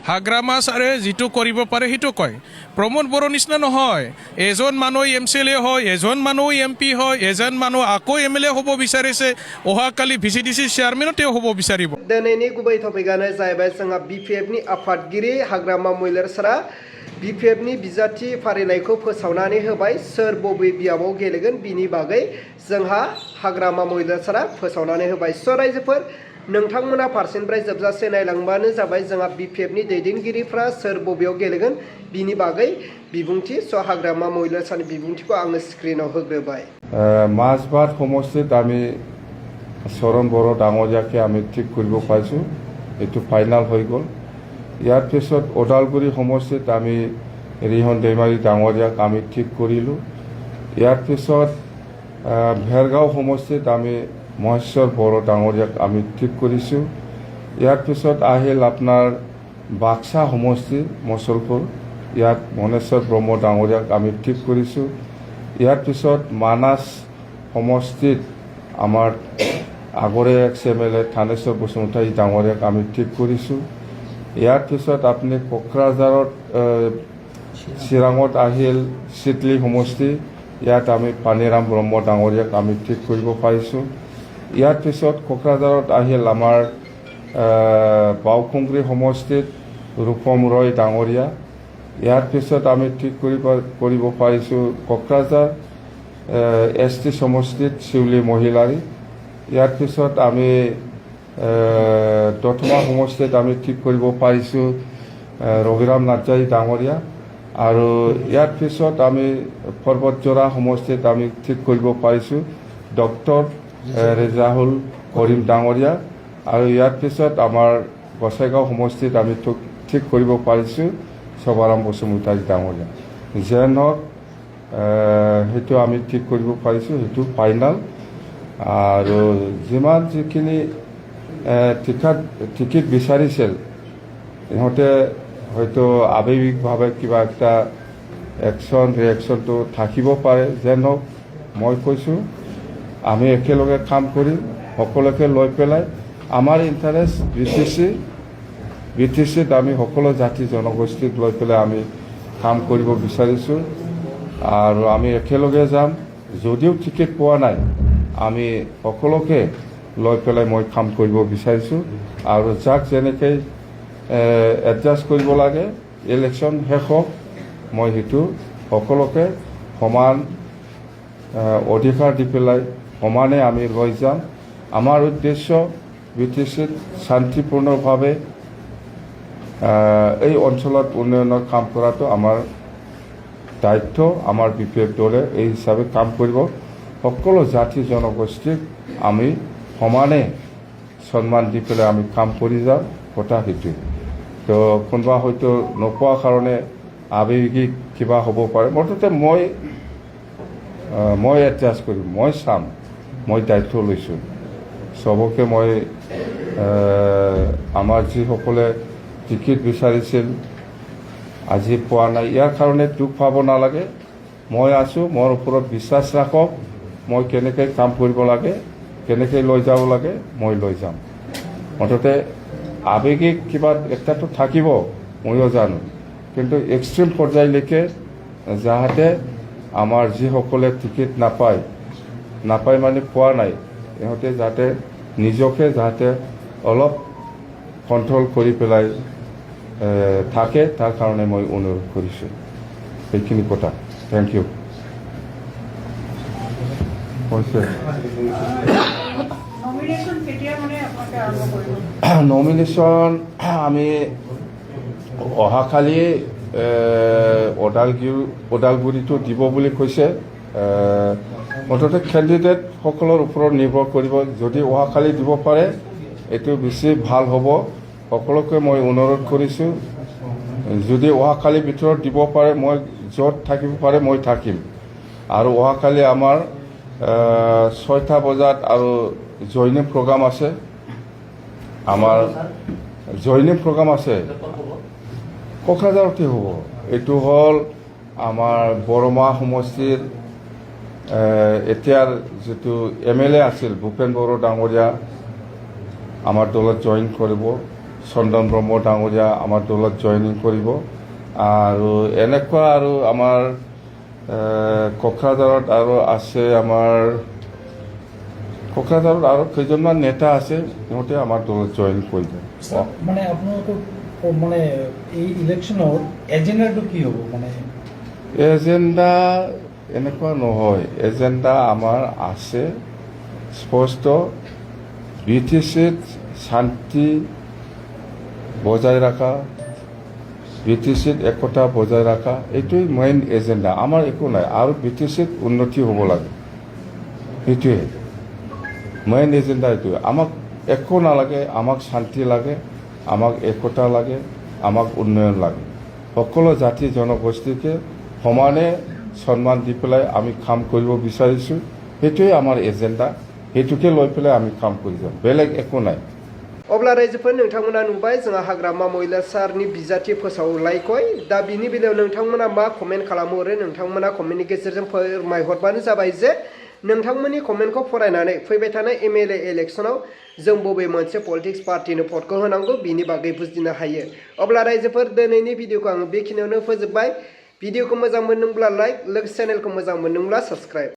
হাগ্ৰামা ছাৰে যিটো কৰিব পাৰে সেইটো কয় প্ৰমোদ বড়ো নিচিনা নহয় এজন মানুহ MCLA হয় এজন মানুহ MP হয় এজন মানুহ আকৌ MLA হ'ব বিচাৰিছে অহাকালি VCDC চেয়াৰমেনো তেওঁ হ'ব বিচাৰিব दिनैनि गुबै टपिकआनो जाहैबाय जोंहा BPF नि आफादगिरि हाग्रामा मैलेर सारा BPF नि बिजाथि फारिलाइखौ फोसावनानै होबाय सोर बबे बियाबाव गेलेगोन बिनि बागै जोंहा हाग्रामा मैलेर सारा फोसावनानै होबाय स' रायजोफोर नोंथांमोना फारसेनिफ्राय जोबजासे नायलांबानो जाबाय जोंहा BPF नि दैदेनगिरिफ्रा सोर बबेयाव गेलेगोन बिनि बागै बिबुंथि स' हाग्रामा मैलेर सारानि बिबुंथिखौ आङो स्क्रिनाव होग्रोबाय মাছবাদ সমষ্টিত আমি চৰণ বড়ো ডাঙৰীয়াকে আমি ঠিক কৰিব পাৰিছোঁ এইটো ফাইনেল হৈ গ'ল ইয়াৰ পিছত ওদালগুৰি সমষ্টিত আমি ৰিহন দৈমাৰী ডাঙৰীয়াক আমি ঠিক কৰিলোঁ ইয়াৰ পিছত ভেৰগাঁও সমষ্টিত আমি মহেশ্বৰ বড়ো ডাঙৰীয়াক আমি ঠিক কৰিছোঁ ইয়াৰ পিছত আহিল আপোনাৰ বাক্সা সমষ্টি মচলপুৰ ইয়াত মনেশ্বৰ ব্ৰহ্ম ডাঙৰীয়াক আমি ঠিক কৰিছোঁ ইয়াৰ পিছত মানাস সমষ্টিত আমাৰ আগৰে XMLA থানেশ্বৰ বসুমতাৰী ডাঙৰীয়াক আমি ঠিক কৰিছোঁ ইয়াৰ পিছত আপুনি কোকৰাঝাৰত চিৰাঙত আহিল চিটলি সমষ্টি ইয়াত আমি পানীৰাম ব্ৰহ্ম ডাঙৰীয়াক আমি ঠিক কৰিব পাৰিছোঁ ইয়াৰ পিছত কোকৰাঝাৰত আহিল আমাৰ বাওকুংগ্ৰী সমষ্টিত ৰূপম ৰয় ডাঙৰীয়া ইয়াৰ পিছত আমি ঠিক কৰিব পাৰিছোঁ কোকৰাঝাৰ ST সমষ্টিত শিউলি মহিলাৰী ইয়াৰ পিছত আমি দতমা সমষ্টিত আমি ঠিক কৰিব পাৰিছোঁ ৰঘুৰাম নাৰ্জাৰী ডাঙৰীয়া আৰু ইয়াৰ পিছত আমি পৰ্বতজোৰা সমষ্টিত আমি ঠিক কৰিব পাৰিছোঁ ডক্টৰ ৰেজাহুল কৰিম ডাঙৰীয়া আৰু ইয়াৰ পিছত আমাৰ গোসাইগাঁও সমষ্টিত আমি ঠিক কৰিব পাৰিছোঁ শোভাৰাম বসুমতাৰী ডাঙৰীয়া যেন হওক সেইটো আমি ঠিক কৰিব পাৰিছোঁ সেইটো ফাইনেল আৰু যিমান যিখিনি টিকেট বিচাৰিছিল ইহঁতে হয়তো আৱেগিকভাৱে কিবা এটা ৰিয়েকশ্যনটো থাকিব পাৰে যেন হওক মই কৈছোঁ আমি একেলগে কাম কৰিম সকলোকে লৈ পেলাই আমাৰ ইণ্টাৰেষ্ট BTCত আমি সকলো জাতি জনগোষ্ঠীক লৈ পেলাই আমি কাম কৰিব বিচাৰিছোঁ আৰু আমি একেলগে যাম যদিও টিকেট পোৱা নাই আমি সকলোকে লৈ পেলাই মই কাম কৰিব বিচাৰিছোঁ আৰু যাক যেনেকৈ এডজাষ্ট কৰিব লাগে ইলেকশ্যন শেষ হওক মই সেইটো সকলোকে সমান অধিকাৰ দি পেলাই সমানে আমি লৈ যাম আমাৰ উদ্দেশ্য BTCত শান্তিপূৰ্ণভাৱে এই অঞ্চলত উন্নয়নৰ কাম কৰাটো আমাৰ দায়িত্ব আমাৰ BPF দলে এই হিচাপে কাম কৰিব সকলো জাতি জনগোষ্ঠীক আমি সমানে সন্মান দি পেলাই আমি কাম কৰি যাম কথা সেইটোৱে তো কোনোবা হয়তো নোপোৱা কাৰণে আৱেগিক কিবা হ'ব পাৰে মুঠতে মই এডজাষ্ট কৰিম মই চাম মই দায়িত্ব লৈছোঁ চবকে মই আমাৰ যিসকলে টিকেট বিচাৰিছিল আজি পোৱা নাই ইয়াৰ কাৰণে দুখ পাব নালাগে মই আছোঁ মোৰ ওপৰত বিশ্বাস ৰাখক মই কেনেকৈ কাম কৰিব লাগে কেনেকৈ লৈ যাব লাগে মই লৈ যাম মুঠতে আৱেগিক কিবা একটাতো থাকিব ময়ো জানো কিন্তু এক্সট্ৰিম পৰ্যায়লৈকে যাহাতে আমাৰ যিসকলে টিকেট নাপায় মানে পোৱা নাই ইহঁতে যাতে নিজকে যাতে অলপ কণ্ট্ৰল কৰি পেলাই থাকে তাৰ কাৰণে মই অনুৰোধ কৰিছোঁ সেইখিনি কথা থেংক ইউ নমিনেশ্যন আমি অহাকালি ওদালগুৰিটো দিব বুলি কৈছে মুঠতে কেণ্ডিডেট সকলৰ ওপৰত নিৰ্ভৰ কৰিব যদি অহাকালি দিব পাৰে এইটো বেছি ভাল হ'ব সকলোকে মই অনুৰোধ কৰিছোঁ যদি অহাকালিৰ ভিতৰত দিব পাৰে মই য'ত থাকিব পাৰে মই থাকিম আৰু অহাকালি আমাৰ 6টা বজাত আৰু জইনিং প্ৰগ্ৰাম আছে আমাৰ জইনিং প্ৰগ্ৰাম আছে কোকৰাঝাৰতে হ'ব এইটো হ'ল আমাৰ বৰমা সমষ্টিৰ এতিয়াৰ যিটো MLA আছিল ভূপেন বড়ো ডাঙৰীয়া আমাৰ দলত জইন কৰিব চন্দন ব্ৰহ্ম ডাঙৰীয়া আমাৰ দলত জইনিং কৰিব আৰু এনেকুৱা আৰু আমাৰ কোকৰাঝাৰত আৰু আছে আমাৰ কোকৰাঝাৰত আৰু কেইজনমান নেতা আছে সিহঁতে আমাৰ দলত জইন কৰিব মানে আপোনালোকৰ মানে এই ইলেকশ্যনৰ এজেণ্ডাটো কি হ'ব মানে এজেণ্ডা এনেকুৱা নহয় এজেণ্ডা আমাৰ আছে স্পষ্ট BTCত শান্তি বজাই ৰাখা BTCত একতা বজাই ৰাখা এইটোৱেই মেইন এজেণ্ডা আমাৰ একো নাই আৰু BTCত উন্নতি হ'ব লাগে সেইটোৱে মেইন এজেণ্ডা এইটোৱে আমাক একো নালাগে আমাক শান্তি লাগে আমাক একতা লাগে আমাক উন্নয়ন লাগে সকলো জাতি জনগোষ্ঠীকে সমানে সন্মান দি পেলাই আমি কাম কৰিব বিচাৰিছোঁ সেইটোৱে আমাৰ এজেণ্ডা সেইটোকে লৈ পেলাই আমি কাম কৰি যাম বেলেগ একো নাই अब्ला रायजोफोर नोंथांमोना नुबाय जोंहा हाग्रामा महिला सारनि बिजाथि फोसावलायखय दा बिनि बेलायाव नोंथांमोना मा कमेन्ट खालामो आरो नोंथांमोना कमेन्टनि गेजेरजों फोरमायहरबानो जाबाय जे नोंथांमोननि कमेन्टखौ फरायनानै फैबाय थानाय MLA इलेक्शनाव जों बबे मोनसे पलिटिक्स पार्टिनो भटखौ होनांगौ बिनि बागै बुजिनो हायो अब्ला रायजोफोर दिनैनि भिडिअखौ आङो बेखिनियावनो फोजोबबाय भिडिअखौ मोजां मोनदोंब्ला लाइक लोगोसे चेनेलखौ मोजां मोनदोंब्ला साबस्क्राइब